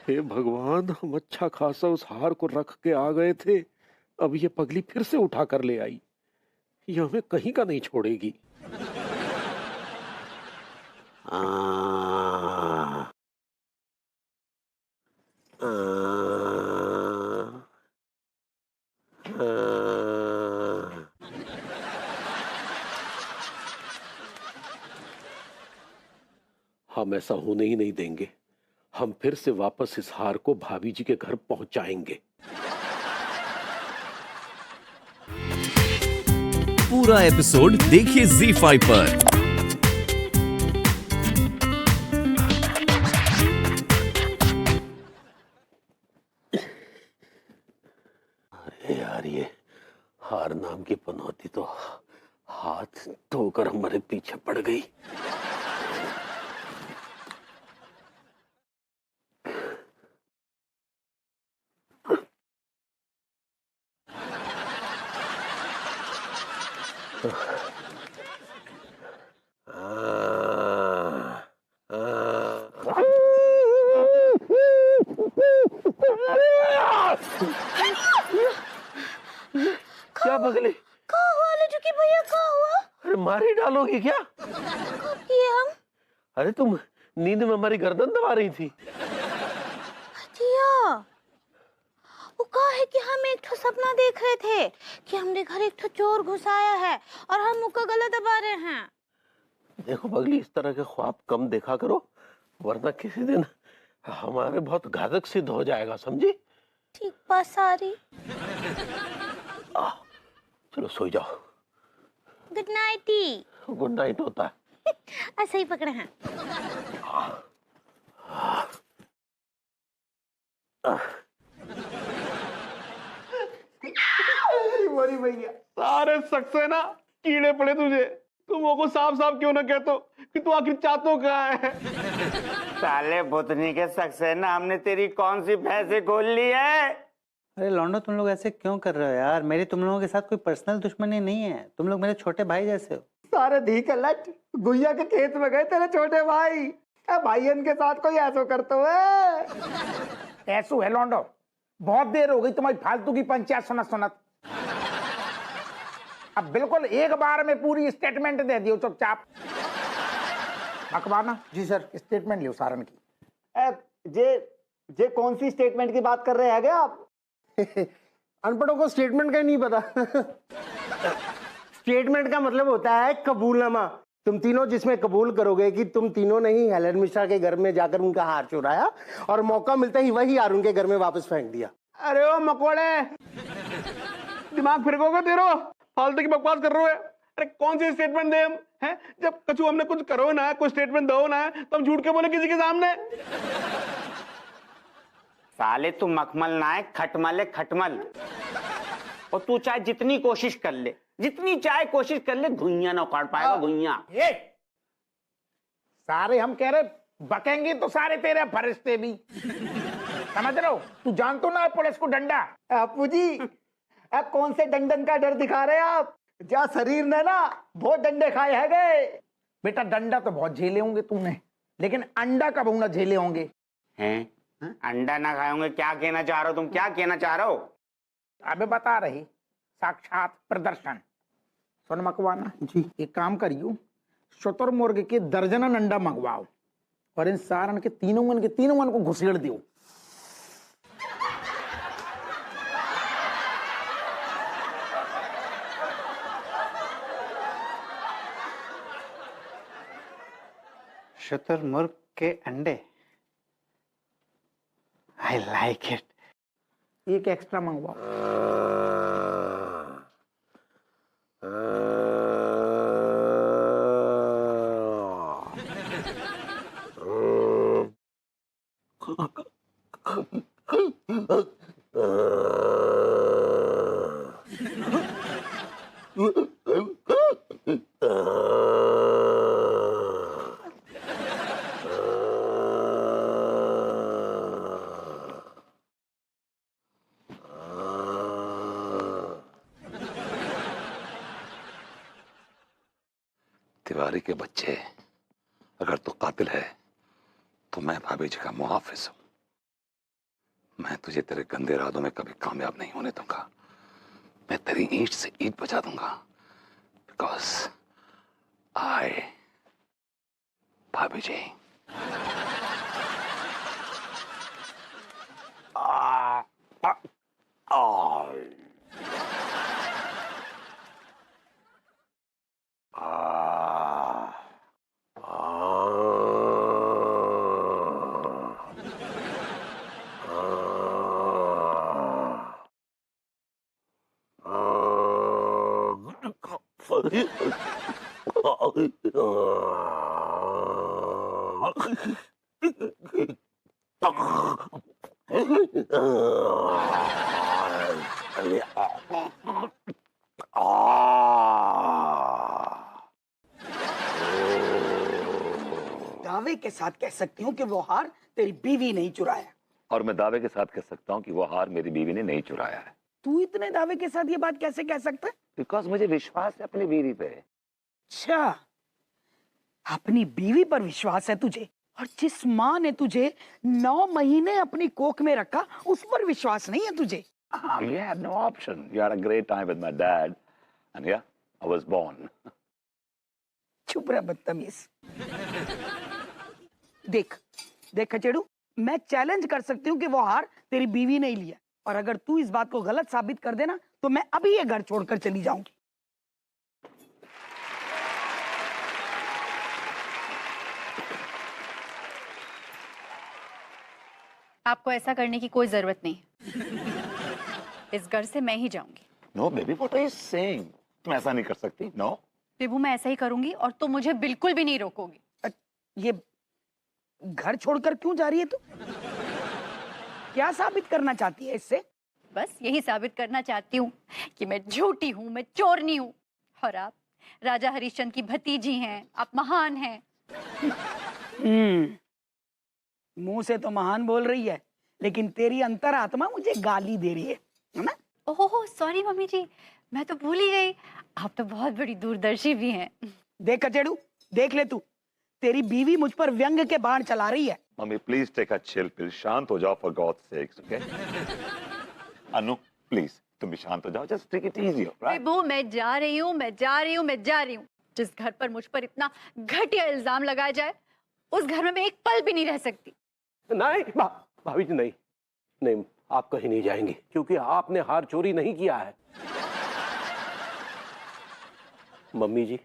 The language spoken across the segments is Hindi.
हे भगवान, हम अच्छा खासा उस हार को रख के आ गए थे। अब ये पगली फिर से उठा कर ले आई। ये हमें कहीं का नहीं छोड़ेगी। आ, आ, आ, हम ऐसा होने ही नहीं देंगे। हम फिर से वापस इस हार को भाभी जी के घर पहुंचाएंगे। पूरा एपिसोड देखिए ZEE5 पर। अरे यार, ये हार नाम की पनौती तो हाथ धोकर हमारे पीछे पड़ गई। क्या पगली? कहाँ हुआ लजुकी भैया, कहाँ हुआ? अरे मार ही डालोगी क्या? कब किए हम? अरे तुम नींद में हमारी गर्दन दबा रही थी। जिया, वो कहा है कि हम एक ठो सपना देख रहे थे कि हमरे घर एक ठो चोर घुस आया है और हम मुक्का गला दबा रहे हैं। देखो पगली, इस तरह के ख्वाब कम देखा करो, वरना किसी दिन हमारे बहुत घातक सिद्ध हो जाएगा, समझी? ठीक बात सारी। चलो सो जाओ। Good nightie. गुड नाइट होता है। ऐसे ही पकड़े हैं। मरी भैया, सारे सक्सेना कीड़े पड़े तुझे। तुम वो को साफ साफ क्यों ना कहते हो कि तू आखिर चाहतो क्या है? साले भुतनी के सक्सेना, हमने तेरी कौन सी भैंसे खोल ली है? अरे लौंडो, तुम लोग ऐसे क्यों कर रहे हो यार? मेरी तुम लोगों के साथ कोई पर्सनल दुश्मनी नहीं है। तुम लोग मेरे छोटे भाई जैसे हो। सारे धी के लट गुइया के खेत में गए तेरे छोटे भाई। भाईयन के साथ कोई ऐसो करते हुए। ऐसो है लौंडो, बहुत देर हो गई तुम्हारी फालतू की पंचायत सुनत सुनत। अब बिल्कुल एक बार में पूरी स्टेटमेंट दे दियो चुपचाप। मकवाना जी सर। स्टेटमेंट लियो सारन की। जे कौन सी स्टेटमेंट की बात कर रहे हैं क्या आप? अनपढ़ों को स्टेटमेंट का ही नहीं पता। स्टेटमेंट का मतलब होता है कबूलनामा। तुम तीनों जिसमें कबूल करोगे कि तुम तीनों ने ही हेलन मिश्रा के घर में जाकर उनका हार चुराया और मौका मिलते ही वही हार उनके घर में वापस फेंक दिया। अरे ओ मकोड़े, दिमाग फिरकोगे तेरो, फालतू की बकवास कर रहे हो। अरे कौन सी स्टेटमेंट दे हम हैं? जब कछु हमने कुछ करो ना है, कोई स्टेटमेंट दो ना है, तो हम झूठ के बोले किसी के सामने? साले तू मखमल ना है, खटमल है, खटमल। और तू चाहे जितनी कोशिश कर ले, जितनी चाहे कोशिश कर ले, घुइयां ना उखाड़ पाएगा, घुइयां। सारे हम कह रहे बकेंगे तो सारे तेरे फरिश्ते भी। समझ रहे हो? तू जान तो ना पुलिस को डंडा। आपू जी, आप कौन से डंडन का डर दिखा रहे हैं आप? जा शरीर ने ना बहुत डंडे खाए है गए। बेटा डंडा तो बहुत झेले होंगे तूने, लेकिन अंडा कब ना झेले होंगे? हैं? अंडा ना खाओगे? क्या कहना चाह रहे हो तुम? क्या कहना चाह रहे हो? अबे बता रही, साक्षात प्रदर्शन। सुन मकवाना जी, एक काम करियो, शुतुरमुर्ग के दर्जनन अंडा मंगवाओ और इन सारन के तीनों को घुसेड़ दियो। शुतुरमुर्ग के अंडे, आई लाइक इट। एक एक्स्ट्रा मंगवाओ। तिवारी के बच्चे, अगर तू कातिल है तो मैं भाभी जी का मुहाफिज हूं। मैं तुझे तेरे गंदे इरादों में कभी कामयाब नहीं होने दूंगा। मैं तेरी ईंट से ईंट बचा दूंगा, बिकॉज आई भाभी जी। दावे के साथ कह सकती हूँ कि वो हार तेरी बीवी नहीं चुराया। और मैं दावे के साथ कह सकता हूँ कि वो हार मेरी बीवी ने नहीं चुराया है। तू इतने दावे के साथ ये बात कैसे कह सकता है? बिकॉज मुझे विश्वास है अपनी बीवी पे। अच्छा, अपनी बीवी पर विश्वास है तुझे, और जिस माँ ने तुझे 9 महीने अपनी कोख में रखा उस पर विश्वास नहीं है तुझे। You had no option. You had a great time with my dad, and yeah, I was born. चुप रह बदतमीज। देख देख खचेड़ू, मैं चैलेंज कर सकती हूँ कि वो हार तेरी बीवी ने ही लिया, और अगर तू इस बात को गलत साबित कर देना तो मैं अभी ये घर छोड़कर चली जाऊंगी। आपको ऐसा करने की कोई जरूरत नहीं। इस घर से मैं ही जाऊंगी। No, baby, what are you saying? तुम ऐसा नहीं कर सकती। No. विभू, मैं ऐसा ही करूंगी और तुम मुझे बिल्कुल भी नहीं रोकोगी। ये घर छोड़कर क्यों जा रही है तू? क्या साबित करना चाहती है इससे? बस यही साबित करना चाहती हूँ कि मैं झूठी हूँ, मैं चोरनी हूँ, और आप राजा हरिश्चंद्र की भतीजी हैं, आप महान हैं। मुंह से तो महान बोल रही है, लेकिन तेरी अंतरात्मा मुझे गाली दे रही है ना? ओहो सॉरी मम्मी जी, मैं तो भूल ही गई, आप तो बहुत बड़ी दूरदर्शी भी हैं। देख कचेड़ू, देख ले तू, तेरी बीवी मुझ पर व्यंग के बाण चला रही है। Mummy please take a chill pill, शांत हो जाओ for God's sake, okay? Anu please तुम भी शांत हो जाओ, just take it easy, right? Vibhu, मैं जा रही हूँ, मैं जा रही हूँ, मैं जा रही हूँ। जिस घर पर मुझ पर इतना घटिया इल्जाम लगाया जाए, उस घर में मैं एक पल भी नहीं रह सकती। नहीं भाभी जी, नहीं नहीं, आप कहीं नहीं जाएंगी, क्योंकि आपने हार चोरी नहीं किया है। मम्मी जी,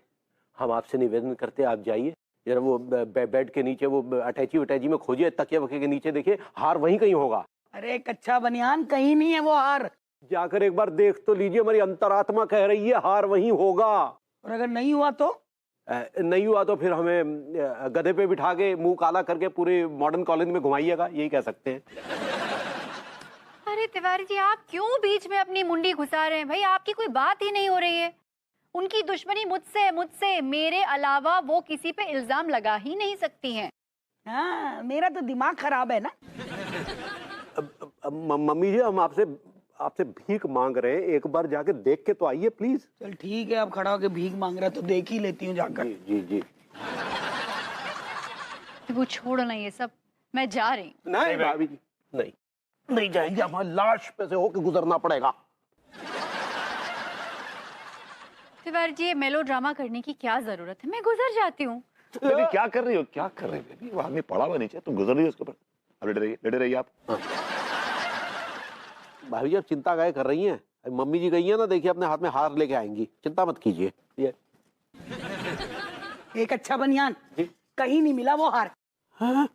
हम आपसे निवेदन करते हैं, आप जाइए जरा, वो बेड के नीचे वो अटैची वटैची में खोजिए, तकिया वकिया के नीचे देखिए, हार वहीं कहीं होगा। अरे कच्चा बनियान, कहीं नहीं है वो हार। जाकर एक बार देख तो लीजिए, हमारी अंतरात्मा कह रही है हार वहीं होगा। और अगर नहीं हुआ तो? नहीं हुआ तो फिर हमें गधे पे बिठा के मुंह काला करके पूरे मॉडर्न कॉलेज में घुमाइएगा, यही कह सकते हैं। अरे तिवारी जी, आप क्यों बीच में अपनी मुंडी घुसा रहे हैं? भाई आपकी कोई बात ही नहीं हो रही है। उनकी दुश्मनी मुझसे, मेरे अलावा वो किसी पे इल्जाम लगा ही नहीं सकती हैं। हाँ, मेरा तो दिमाग खराब है ना। मम्मी जी, हम आपसे भीख मांग रहे हैं, एक बार जाके देख के तो आइए प्लीज। चल ठीक है, आप खड़ा होके भीख मांग रहा तो देख ही लेती हूँ जाकर। जी जी। वो छोड़ो ना ये सब, मैं जा रही हूँ। नहीं भाभी जी, नहीं जाएंगे, हमारी लाश पे से होके गुजरना पड़ेगा। तिवारी जी, मेलो ड्रामा करने की क्या जरूरत है, मैं गुजर जाती हूँ। बेबी क्या कर रही हो, क्या कर रही हो बेबी? वो आदमी पड़ा हुआ नीचे, तुम गुजर रही हो उसके ऊपर। अब लेटे रहिए आप। हाँ। भाभी जी, आप चिंता काहे कर रही हैं? मम्मी जी गई है ना, देखिए अपने हाथ में हार लेके आएंगी, चिंता मत कीजिए। ये एक अच्छा बनियान, कहीं नहीं मिला वो हार। हाँ?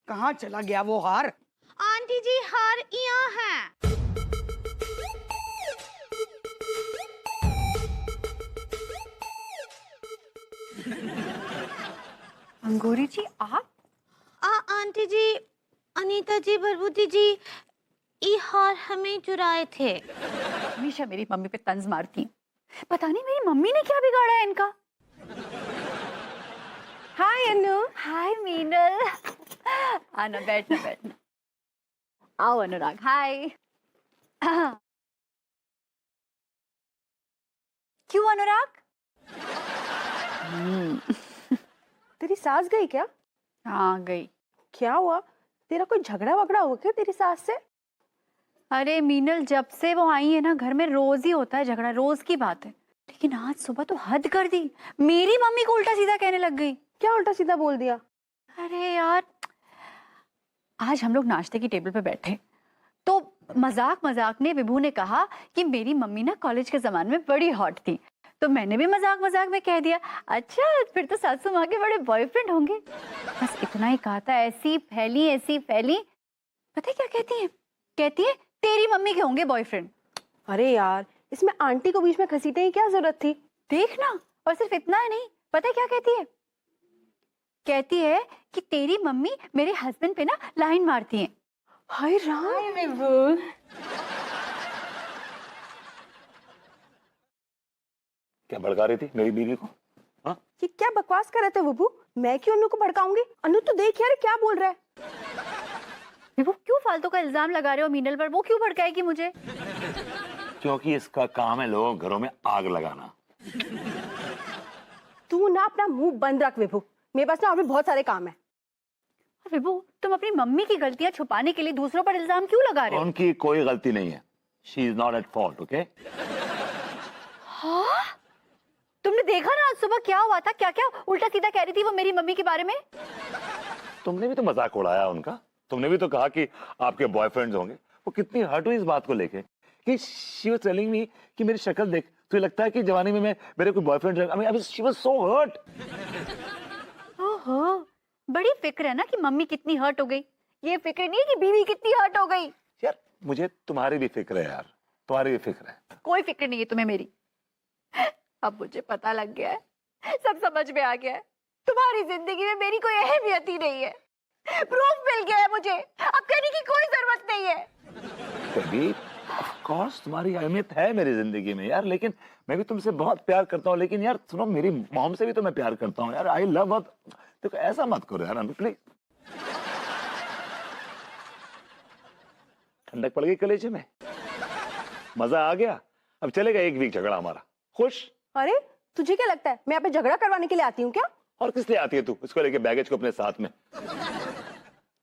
कहाँ चला गया वो हार? आंटी जी, हार यहाँ है। अंगूरी जी, आप? आंटी जी, अनीता जी, भरभूति जी, ये हार हमें चुराए थे। हमेशा मेरी मम्मी पे तंज मारती हैं। पता नहीं मेरी मम्मी ने क्या बिगाड़ा है इनका। हाय अनु। हाय मीनल। आना, बैठना। आओ अनुराग। हाय। क्यों अनुराग? तेरी सास गई क्या? हाँ गई। क्या हुआ? तेरा कोई झगड़ा वगड़ा हुआ क्या तेरी सास से? अरे मीनल, जब से वो आई है ना, घर में रोज ही होता है झगड़ा, रोज की बात है। लेकिन आज सुबह तो हद कर दी, मेरी मम्मी को उल्टा सीधा कहने लग गई। क्या उल्टा सीधा बोल दिया? अरे यार, आज हम लोग नाश्ते की टेबल पे बैठे तो मजाक मजाक में विभू ने कहा कि मेरी मम्मी ना कॉलेज के जमाने में बड़ी हॉट थी। तो मैंने भी मजाक मजाक में कह दिया, अच्छा फिर तो सासू माँ के बड़े बॉयफ्रेंड होंगे। बस इतना ही कहा था, ऐसी फैली। पता है क्या कहती है? कहती है तेरी मम्मी के होंगे बॉयफ्रेंड। अरे यार, इसमें आंटी को बीच में घसीटने की क्या जरूरत थी? देखना, और सिर्फ इतना ही नहीं, पता है क्या कहती है? कहती है कि तेरी मम्मी मेरे हस्बैंड पे ना लाइन मारती है। हाय राम। क्या भड़का रही थी मेरी बीवी को? हाँ, ये क्या बकवास कर रहे थे विभू? मैं क्यों अनु को भड़काऊंगी? अनु तो देख यार क्या बोल रहा है। विभू, क्यों फालतू का इल्जाम लगा रहे हो मीनल पर? वो क्यों भड़काएगी मुझे? क्योंकि इसका काम है लोगों के घरों में आग लगाना। तू ना अपना मुंह बंद रख विभू, मेरे पास ना और भी बहुत सारे काम है। विभू, तुम अपनी मम्मी की गलतियां छुपाने के लिए दूसरों पर इल्जाम क्यों लगा रहे हो? उनकी कोई गलती नहीं है। She is not at fault, okay? हाँ? तुमने देखा ना आज सुबह क्या हुआ था? क्या क्या उल्टा सीधा कह रही थी वो मेरी मम्मी के बारे में। तुमने भी तो मजाक उड़ाया उनका। तुमने भी तो कहा कि आपके बॉयफ्रेंड्स होंगे। वो कितनी हर्ट हुई इस बात को लेके कि शी वाज टेलिंग मी कि मेरी शक्ल देख, तुझे लगता है कि जवानी में मेरे कोई बॉयफ्रेंड है? I mean she was so hurt. ओहो, बड़ी फिक्र है ना कि मम्मी कितनी हर्ट हो गई। ये फिक्र नहीं है कि बीवी कितनी हर्ट हो गई। यार मुझे तुम्हारी भी फिक्र है यार, तुम्हारी भी फिक्र है। कोई फिक्र नहीं है तुम्हें मेरी। अब मुझे पता लग गया है, सब समझ में आ गया है। तुम्हारी जिंदगी में मेरी कोई अहमियत ही नहीं है। प्रूफ मिल गया है मुझे, अब कहने की कोई जरूरत नहीं है। कभी ऑफ कोर्स तुम्हारी अहमियत है मेरी जिंदगी में यार, लेकिन मैं भी तुमसे बहुत प्यार करता हूँ। लेकिन यार सुनो, मेरी मॉम से भी तो मैं प्यार करता हूँ यार। आई लव हर। देखो ऐसा मत करो यार प्लीज। ठंडक पड़ गई कलेजे में, मजा आ गया। अब चलेगा एक वीक झगड़ा हमारा। खुश? अरे तुझे क्या लगता है मैं यहाँ पे झगड़ा करवाने के लिए आती हूँ क्या? और किस लिए आती है तू? इसको लेके बैगेज को अपने साथ में।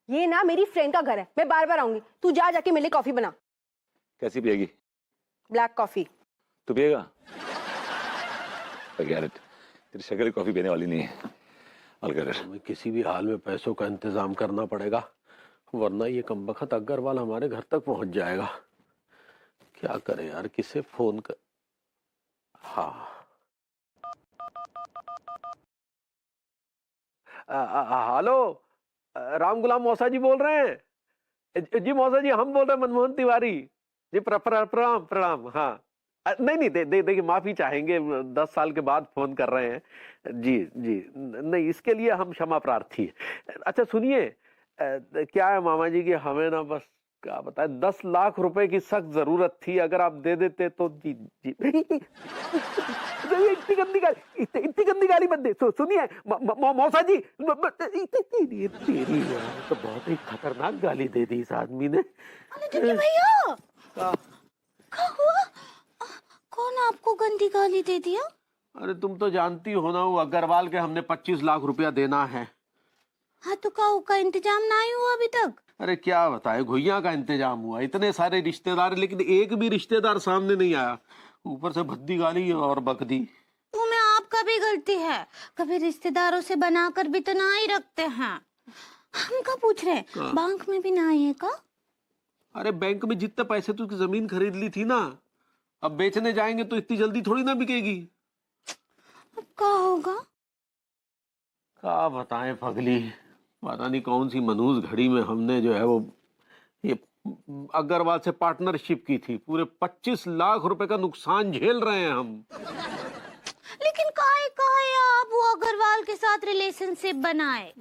ये ना मेरी फ्रेंड का घर है, मैं बार बार आऊंगी। तू जाके मेरे लिए कॉफी बना। कैसी पिएगी? Black coffee. तू पिएगा? Forget it. तेरी शक्ल कॉफी पीने वाली नहीं है। हमें किसी भी हाल में पैसों का इंतजाम करना पड़ेगा, वरना ये कमबख्त अग्रवाल हमारे घर तक पहुंच जाएगा। क्या करें यार, किसे फोन कर? हाँ, हेलो, राम गुलाम मौसा जी बोल रहे हैं? जी मौसा जी, हम बोल रहे हैं मनमोहन तिवारी जी। प्रणाम प्रणाम। हाँ नहीं देखिए, माफी चाहेंगे, 10 साल के बाद फोन कर रहे हैं। जी जी, नहीं इसके लिए हम क्षमा प्रार्थी हैं। अच्छा सुनिए, क्या है मामा जी कि हमें ना बस क्या बताए 10 लाख रुपए की सख्त जरूरत थी, अगर आप दे देते तो। जी जी इतनी गंदी गाली मत दे। सुनिए मौसा जी, तेरी तो बहुत ही खतरनाक गाली दे दी इस आदमी ने। भैया क्या हुआ? कौन आपको गंदी गाली दे दिया? अरे तुम तो जानती हो ना, वो अग्रवाल के हमने 25 लाख रुपया देना है। हाँ तो का उसका इंतजाम नहीं हुआ अभी तक? अरे क्या बताए, घुइया का इंतजाम हुआ, इतने सारे रिश्तेदार, लेकिन एक भी रिश्तेदार सामने नहीं आया। ऊपर से भद्दी गाली और बकदी। तुम्हें आपका भी गलती है, कभी रिश्तेदारों से बनाकर भी तो ना ही रखते हैं। हम क्या पूछ रहे हैं, बैंक में भी ना आई है का? अरे बैंक में जितने पैसे तू जमीन खरीद ली थी ना, अब बेचने जाएंगे तो इतनी जल्दी थोड़ी ना बिकेगी। अब क्या होगा? क्या बताएं पगली, पता नहीं कौन सी मनहूस घड़ी में हमने जो है वो ये अग्रवाल से पार्टनरशिप की थी। पूरे 25 लाख रुपए का नुकसान झेल रहे हैं हम। लेकिन काहे आप वो अग्रवाल के साथ रिलेशनशिप बनाए?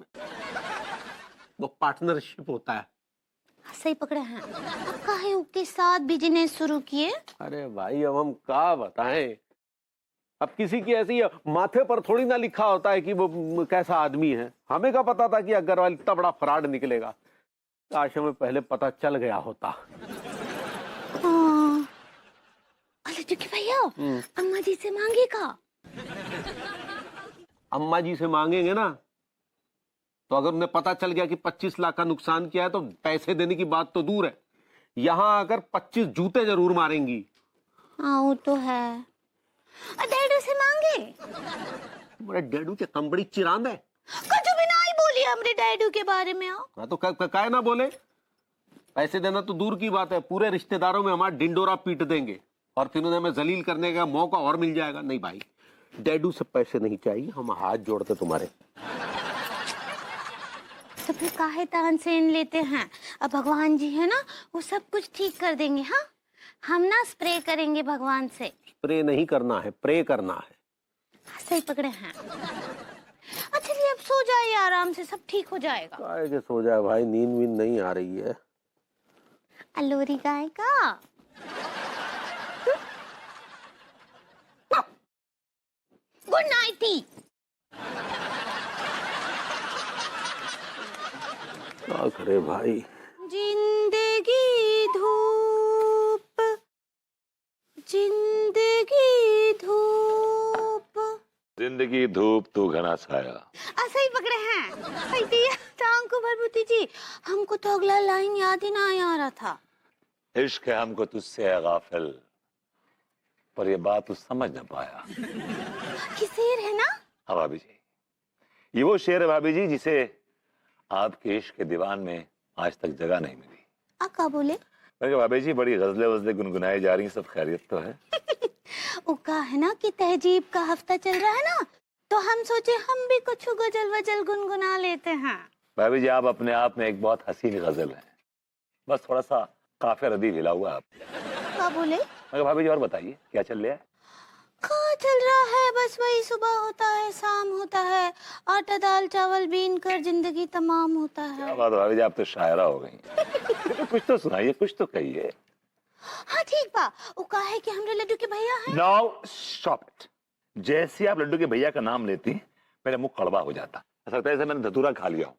वो पार्टनरशिप होता है। सही पकड़े हैं। अब काहे उसके साथ बिजनेस शुरू किए? अरे भाई अब हम क्या बताएं, अब किसी की ऐसी माथे पर थोड़ी ना लिखा होता है कि वो कैसा आदमी है। हमें क्या पता था कि अग्रवाल इतना बड़ा फ्रॉड निकलेगा। काश हमें पहले पता चल गया होता। हाँ। अरे चुकी भैया, अम्मा जी से मांगेगा? अम्मा जी से मांगेंगे ना, तो अगर उन्हें पता चल गया कि 25 लाख का नुकसान किया है तो पैसे देने की बात तो दूर है, यहाँ आकर 25 जूते जरूर मारेंगी। हाँ वो तो है। डैडू से मांगे। मेरे डैडू के कंबड़ी चिरांद है। कुछ भी ना ही बोली हमरे डैडू के बारे में। हाँ तो काहे ना बोले। पैसे देना तो दूर की बात है, पूरे रिश्तेदारों में हमारा डिंडोरा पीट देंगे और फिर उन्हें हमें जलील करने का मौका और मिल जाएगा। नहीं भाई, डैडू से पैसे नहीं चाहिए, हम हाथ जोड़ते तुम्हारे। तो फिर काहे तानसेन लेते हैं? अब भगवान जी है ना, वो सब कुछ ठीक कर देंगे। हाँ, हम ना स्प्रे करेंगे भगवान से। स्प्रे नहीं करना है, प्रे करना है। सही पकड़े हैं। अच्छा जी, अब सो जाइए आराम से, सब ठीक हो जाएगा। काहे के सो जाए भाई, नींद वींद नहीं आ रही है। अलोरी गाय का गुड नाइटी। क्या करे भाई। जिंदगी धूप, जिंदगी धूप। जिंदगी धूप तू घना छाया। सही पकड़े हैं। टांग भरभूति जी, हमको तो अगला लाइन याद ही ना आ रहा था। इश्क है हमको तुझसे है गाफिल, पर ये बात तू समझ न पाया। कि शेर है ना? हाँ भाभी जी, ये वो शेर है भाभी जी जिसे आपके इश्क के दीवान में आज तक जगह नहीं मिली। का बोले? मैंने कहा भाभी जी बड़ी गजलें वजलें गुनगुनाई जा रही हैं, सब खैरियत तो है? वो कहा है ना कि तहजीब का हफ्ता चल रहा है ना, तो हम सोचे हम भी कुछ गजल वजल गुनगुना लेते हैं। भाभी जी आप अपने आप में एक बहुत हसीन गजल है, बस थोड़ा सा काफी रदीफ हिला हुआ आप। क्या बोले? मगर भाभी जी और बताइए क्या चल रहा है? क्या चल रहा है, बस वही सुबह होता है शाम होता है, आटा दाल चावल बीन कर जिंदगी तमाम होता है। क्या बात है भाभी जी, आप तो शायरा हो गई। कुछ तो सुनाइए, कुछ तो कहिए। हाँ ठीक बा, वो कहा है कि हमरे लड्डू के भैया हैं। Now stop it. जैसे आप लड्डू के भैया का नाम लेती मेरा मुंह कड़वा हो जाता, ऐसा लगता है जैसे मैंने धतूरा खा लिया हो।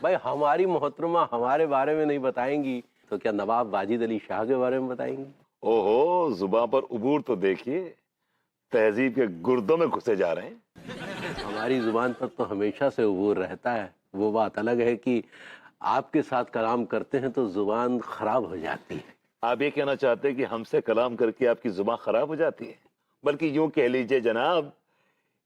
भाई हमारी मोहतरमा हमारे बारे में नहीं बताएंगी तो क्या नवाब वाजिद अली शाह के बारे में बताएंगी? ओहो, जुबान पर उबूर तो देखिए, तहजीब के गुर्दों में घुसे जा रहे हैं। हमारी जुबान पर तो हमेशा से उबूर रहता है। वो बात अलग है कि आपके साथ कलाम करते हैं तो जुबान खराब हो जाती है। आप ये कहना चाहते हैं कि हमसे कलाम करके आपकी जुबान खराब हो जाती है? बल्कि यूं कह लीजिए जनाब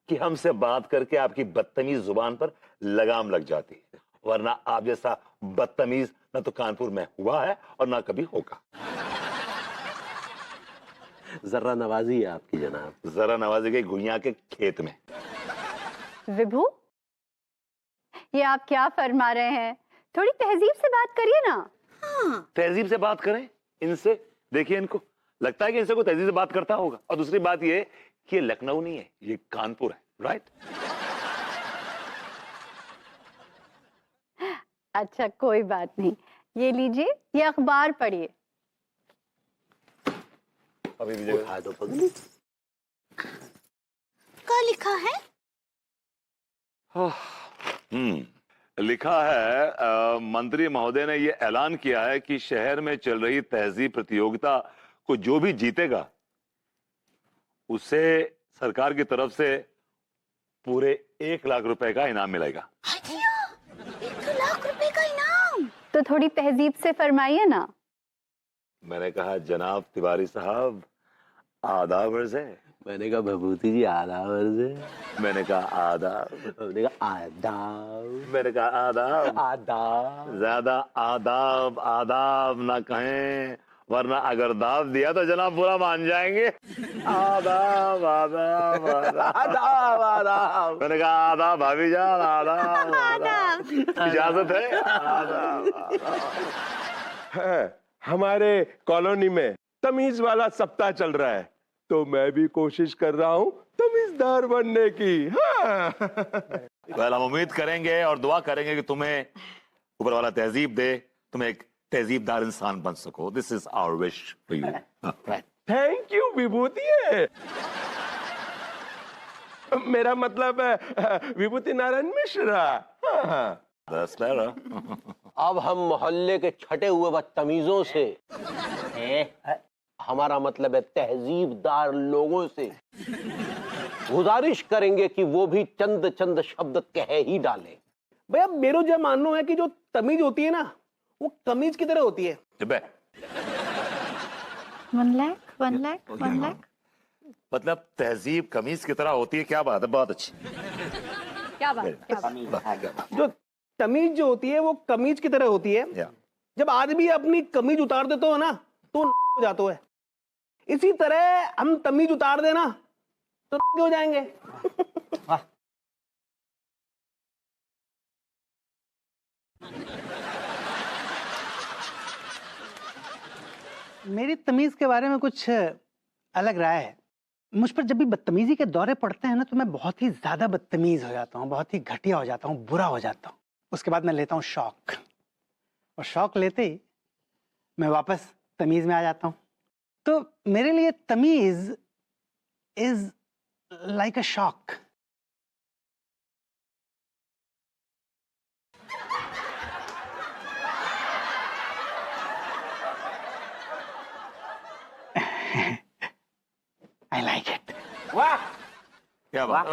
कि हमसे बात करके आपकी बदतमीज जुबान पर लगाम लग जाती है, वरना आप जैसा बदतमीज न तो कानपुर में हुआ है और ना कभी होगा। जर्रा नवाजी है आपकी जनाब। जरा नवाजी के गुइया के खेत में। विभू, ये आप क्या फरमा रहे हैं? थोड़ी तहजीब से बात करिए ना। हाँ। तहजीब से बात करें इनसे? देखिए इनको लगता है कि इनसे कोई तहजीब से बात करता होगा। और दूसरी बात ये कि ये लखनऊ नहीं है, ये कानपुर है, राइट? अच्छा कोई बात नहीं, ये लीजिए, ये अखबार पढ़िए। अभी दीजिएगा। क्या लिखा है? लिखा है मंत्री महोदय ने ये ऐलान किया है कि शहर में चल रही तहजीब प्रतियोगिता को जो भी जीतेगा उसे सरकार की तरफ से पूरे 1 लाख रुपए का इनाम मिलेगा। 1 लाख रुपए का इनाम? तो थोड़ी तहजीब से फरमाइए ना। मैंने कहा जनाब तिवारी साहब आदाब अर्ज़ है। मैंने कहा भभूति जी आदाब अर्ज़ है। मैंने कहा आदाब। मैंने कहा आदाब। मैंने कहा आदाब। आदाब। ज्यादा आदाब आदाब ना कहें, वरना अगर दाब दिया तो जनाब बुरा मान जाएंगे। आदाब आदाब आदाब आदाब। मैंने कहा आदाब भाभी जान, आदाब आदाब। इजाजत है? आदाब। हमारे कॉलोनी में तमीज वाला सप्ताह चल रहा है, तो मैं भी कोशिश कर रहा हूँ तमीजदार बनने की। वेल, हम उम्मीद करेंगे और दुआ करेंगे कि तुम्हें ऊपर वाला तहजीब दे, तुम एक तहजीबदार इंसान बन सको। This is our wish for you. Thank you Vibhuti. मेरा मतलब विभूति नारायण मिश्रा। अब हम मोहल्ले के छटे हुए बदतमीजों से, हमारा मतलब है तहजीबदार लोगों से, गुजारिश करेंगे कि वो भी चंद शब्द कह ही डालें। भैया मेरा जो मानना है कि जो तमीज होती है ना, वो कमीज की तरह होती है। 1 लाख 1 लाख 1 लाख। मतलब तहजीब कमीज की तरह होती है, क्या बात है, बहुत अच्छी। क्या बात। जो तमीज जो होती है वो कमीज की तरह होती है। जब आदमी अपनी कमीज उतार देता हो ना तो हो जाता है। इसी तरह हम तमीज उतार देना तो हो जाएंगे। मेरी तमीज के बारे में कुछ अलग राय है। मुझ पर जब भी बदतमीजी के दौरे पड़ते हैं ना तो मैं बहुत ही ज्यादा बदतमीज हो जाता हूँ, बहुत ही घटिया हो जाता हूँ, बुरा हो जाता हूँ। उसके बाद मैं लेता हूँ शौक, और शौक लेते ही मैं वापस तमीज में आ जाता हूँ। तो मेरे लिए तमीज is like a shock. I like it. वाह, क्या बात।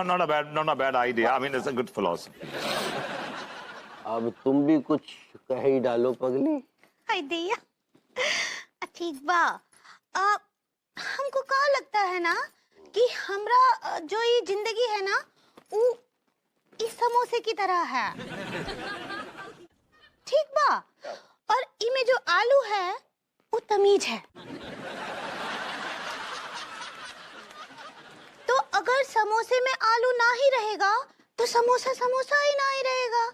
not a bad idea. I mean, it's a good philosophy. अब तुम भी कुछ कह ही डालो पगली। हाय दिया ठीक बा। हमको का लगता है ना कि हमरा जो ये जिंदगी है ना वो इस समोसे की तरह है, ठीक बा। और इमे जो आलू है वो तमीज है। तो अगर समोसे में आलू ना ही रहेगा तो समोसा समोसा ही ना ही रहेगा।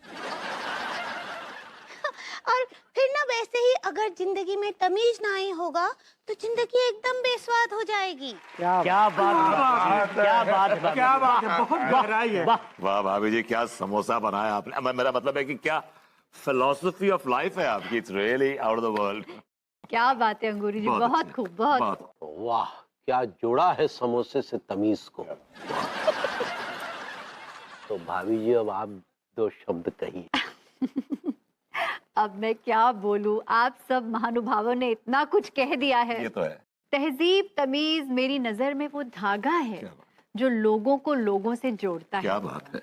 और फिर ना वैसे ही अगर जिंदगी में तमीज ना ही होगा तो जिंदगी एकदम बेस्वाद हो जाएगी। क्या बात है, बहुत गहराई है। वाह भाभी जी, क्या समोसा बनाया आपने। मेरा मतलब है कि क्या फिलोसफी ऑफ लाइफ है आपकी। It's really out of the world. क्या बात है अंगूरी जी, बहुत खूब, बहुत। वाह, क्या जोड़ा है समोसे से तमीज को। तो भाभी जी अब आप 2 शब्द कहिए। अब मैं क्या बोलूं, आप सब महानुभावों ने इतना कुछ कह दिया है। ये तो है। तहजीब तमीज मेरी नजर में वो धागा है जो लोगों को लोगों से जोड़ता है। क्या बात है।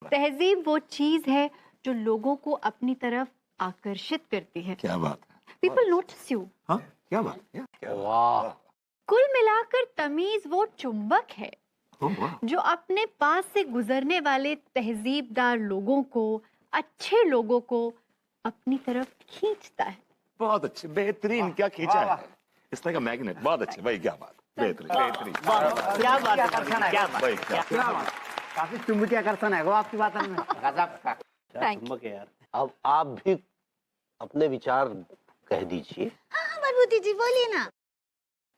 तहजीब वो चीज है जो लोगों को अपनी तरफ आकर्षित करती है। क्या बात है। People notice you. हाँ, क्या बात है। वाह। कुल मिलाकर तमीज वो चुंबक है जो अपने पास से गुजरने वाले तहजीबदार लोगों को, अच्छे लोगों को अपनी तरफ खींचता है। बहुत अच्छे, बेहतरीन, क्या खींचा है इस तरह का मैग्नेट। बहुत अच्छे भाई, क्या बात, बेहतरीन बेहतरीन। क्या बात है, क्या भाई, क्या काफी चुंबकीय आकर्षण है वो आपकी बात में। चुम्बक है यार। अब आप भी अपने विचार कह दीजिए। हाँ बलबूती जी बोलिए ना।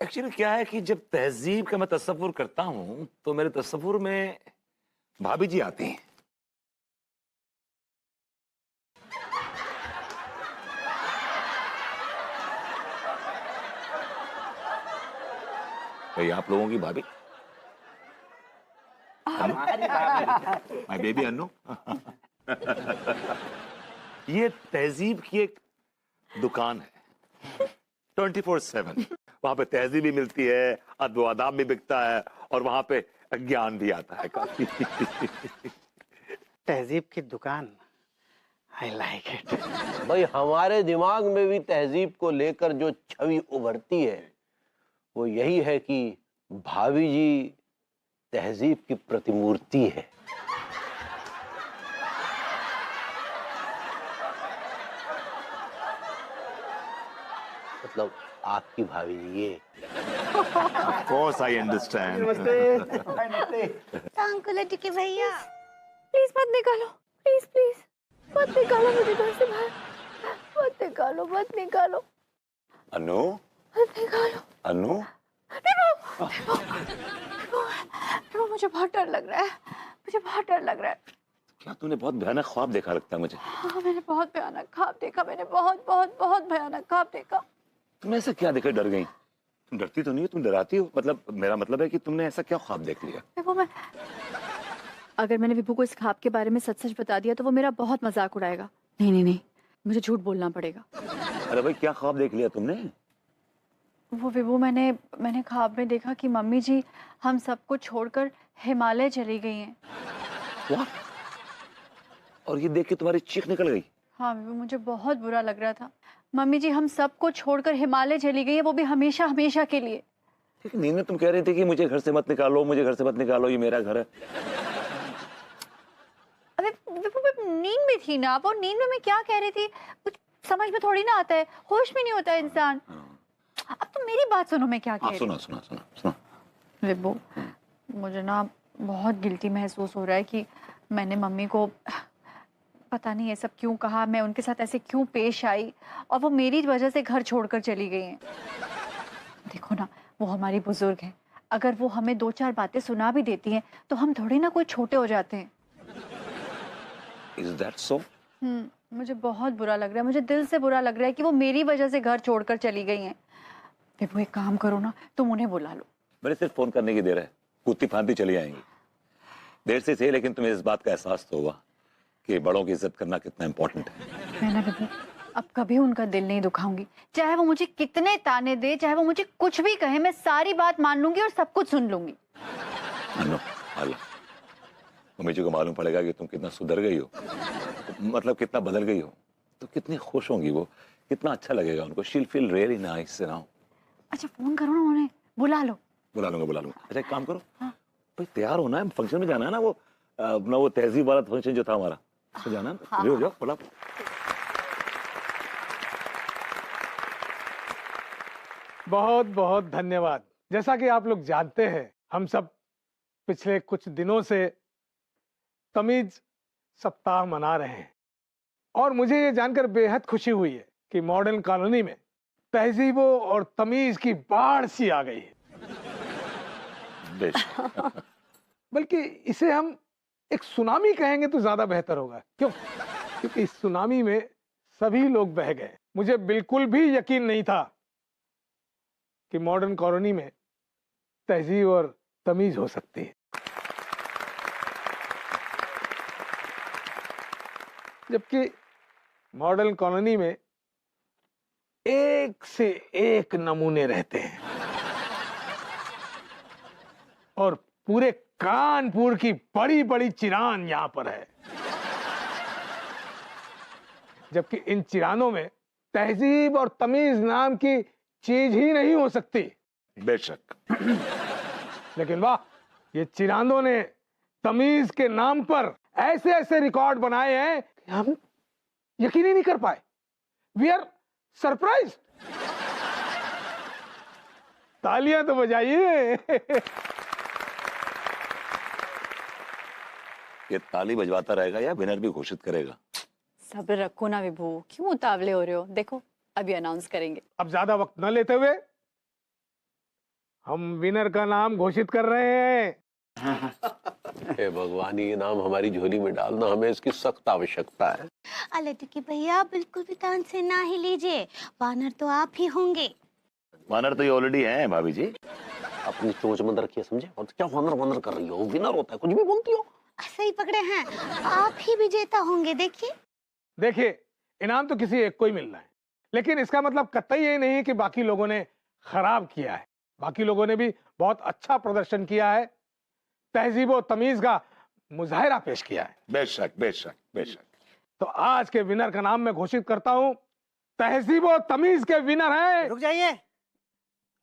एक्चुअली क्या है कि जब तहजीब का मैं तस्वुर करता हूँ तो मेरे तस्वुर में भाभी जी आती हैं। भाई आप लोगों की भाभी, माय बेबी अन्नू। ये तहजीब की एक दुकान है 24/7। वहां पे तहजीब भी मिलती है, अदब आदाब भी बिकता है, और वहां पे ज्ञान भी आता है काफी। तहजीब की दुकान, आई लाइक इट। भाई हमारे दिमाग में भी तहजीब को लेकर जो छवि उभरती है वो यही है कि भाभी जी तहजीब की प्रतिमूर्ति है। मतलब आपकी भाभी जी ये। Of course I understand. Ankul टिके भैया प्लीज मत निकालो, प्लीज प्लीज मत निकालो मुझे घर से बाहर, मत निकालो, मत निकालो, अनु, मत निकालो। अनु, मुझे बहुत डर लग रहा है, मुझे बहुत डर लग रहा है। क्या तूने बहुत भयानक ख्वाब देखा लगता है मुझे। हाँ मैंने बहुत भयानक ख्वाब देखा, मैंने बहुत बहुत बहुत भयानक ख्वाब देखा। तुमने ऐसा क्या देखा डर गई? तुम डरती तो नहीं हो, तुम डराती हो। मतलब मेरा मतलब है कि तुमने ऐसा क्या ख्वाब देख लिया? देखो मैं, अगर मैंने विभू को इस ख्वाब के बारे में सच सच बता दिया तो वो मेरा बहुत मजाक उड़ाएगा। नहीं नहीं नहीं, मुझे झूठ बोलना पड़ेगा। अरे भाई क्या ख्वाब देख लिया तुमने? वो विभू, मैंने ख्वाब में देखा कि मम्मी जी हम सबको छोड़कर हिमालय चली गई हैं। वाह! और ये देख के तुम्हारी चीख निकल गई? हाँ बेबू, मुझे बहुत बुरा लग रहा था। मम्मी जी हम सबको छोड़कर हिमालय चली गई है, वो भी हमेशा हमेशा के लिए। लेकिन नींद में तुम कह रही थी कि मुझे घर से मत निकालो, मुझे घर से मत निकालो, ये मेरा घर है। अबे बेबू नींद में थी ना आप, और नींद में मैं क्या कह रही थी कुछ समझ में थोड़ी ना आता है, होश में नहीं होता है इंसान। अब तो मेरी बात सुनो, मैं क्या कह रही हूँ। सुनो। विभू, मुझे ना बहुत गिल्टी महसूस हो रहा है कि मैंने मम्मी को पता नहीं ये सब क्यों कहा, मैं उनके साथ ऐसे क्यों पेश आई, और वो मेरी वजह से घर छोड़कर चली गई हैं। देखो ना, वो हमारी बुजुर्ग हैं, अगर वो हमें 2-4 बातें सुना भी देती हैं तो हम थोड़ी ना कोई छोटे हो जाते हैं। Is that so? मुझे बहुत बुरा लग रहा है, मुझे दिल से बुरा लग रहा है कि वो मेरी वजह से घर छोड़कर चली गई हैं। विभू एक काम करो ना, तुम उन्हें बुला लो। मेरे सिर्फ फोन करने की देर है, कूदती फांदी चली आएंगी। देर से सही, लेकिन तुम्हें इस बात का एहसास तो होगा कि बड़ों की इज्जत करना कितना इम्पोर्टेंट है। मैं ना विभू अब कभी उनका दिल नहीं दुखाऊंगी, चाहे वो मुझे कितने ताने दे, चाहे वो मुझे कुछ भी कहे, मैं सारी बात मान लूंगी और सब कुछ सुन लूंगी। मम्मी जी को मालूम पड़ेगा कि तुम कितना सुधर गई हो, मतलब कितना बदल गई हो, तो कितनी खुश होंगी वो, कितना अच्छा लगेगा उनको। शील फील रियली नाइस नाउ। अच्छा फोन करो ना उन्हें, बुला लो। बुला लूंगा। अच्छा एक काम करो, भाई तैयार होना है, फंक्शन में जाना है ना, वो अपना वो तहजीब वाला फंक्शन जो था हमारा, उसमें जाना है। हो जाओ बोला। बहुत बहुत धन्यवाद। जैसा कि आप लोग जानते हैं, हम सब पिछले कुछ दिनों से तमीज सप्ताह मना रहे हैं, और मुझे ये जानकर बेहद खुशी हुई है कि मॉडर्न कॉलोनी में तहजीबों और तमीज की बाढ़ सी आ गई है। बल्कि इसे हम एक सुनामी कहेंगे तो ज्यादा बेहतर होगा। क्यों? क्योंकि इस सुनामी में सभी लोग बह गए। मुझे बिल्कुल भी यकीन नहीं था कि मॉडर्न कॉलोनी में तहजीब और तमीज हो सकती है, जबकि मॉडर्न कॉलोनी में एक से एक नमूने रहते हैं, और पूरे कानपुर की बड़ी बड़ी चिरान यहां पर है, जबकि इन चिरानों में तहजीब और तमीज नाम की चीज ही नहीं हो सकती। बेशक। लेकिन वाह, ये चिरांदों ने तमीज के नाम पर ऐसे ऐसे रिकॉर्ड बनाए हैं कि हम यकीन ही नहीं कर पाए। We are surprise. तालियां तो बजाइए। ये ताली बजवाता रहेगा या विनर भी घोषित करेगा? सब्र रखो ना विभू, क्यों उतावले हो रहे हो? देखो अभी अनाउंस करेंगे। अब ज्यादा वक्त न लेते हुए हम विनर का नाम घोषित कर रहे हैं। हे भगवान, ये नाम हमारी झोली में डालना, हमें इसकी सख्त आवश्यकता है। अलटकी भैया बिल्कुल भी तान से ना ही लीजिए, वानर तो आप ही होंगे। वानर तो ये ऑलरेडी हैं भाभी जी। अपनी चोंच में रखिए, समझे? और क्या वानर वानर कर रही हो? विनर होता है, कुछ भी बोलती हो। सही पकड़े हैं, आप ही विजेता होंगे। देखिए इनाम तो किसी एक को ही मिलना है, लेकिन इसका मतलब कतई ये नहीं कि बाकी लोगों ने खराब किया है। बाकी लोगों ने भी बहुत अच्छा प्रदर्शन किया है, तहजीब और तमीज का मुजाहिरा पेश किया है। बेशक बेशक बेशक। तो आज के विनर का नाम मैं घोषित करता हूं। तहजीब और तमीज के विनर हैं।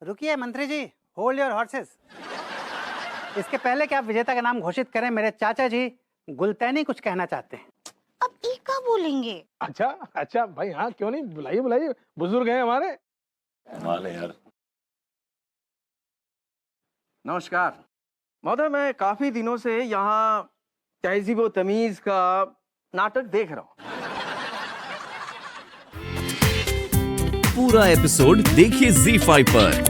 रुकिए मंत्री जी, होल्ड योर हॉर्सेस। इसके पहले कि आप विजेता का नाम घोषित करें, मेरे चाचा जी गुलतैनी कुछ कहना चाहते हैं। अब ये क्या बोलेंगे? अच्छा भाई, हाँ क्यों नहीं, बुलाइए, बुजुर्ग हैं हमारे। माले यार। नमस्कार महोदय, मैं काफी दिनों से यहाँ तहजीब व तमीज का नाटक देख रहा हूँ। पूरा एपिसोड देखिए ZEE5 पर।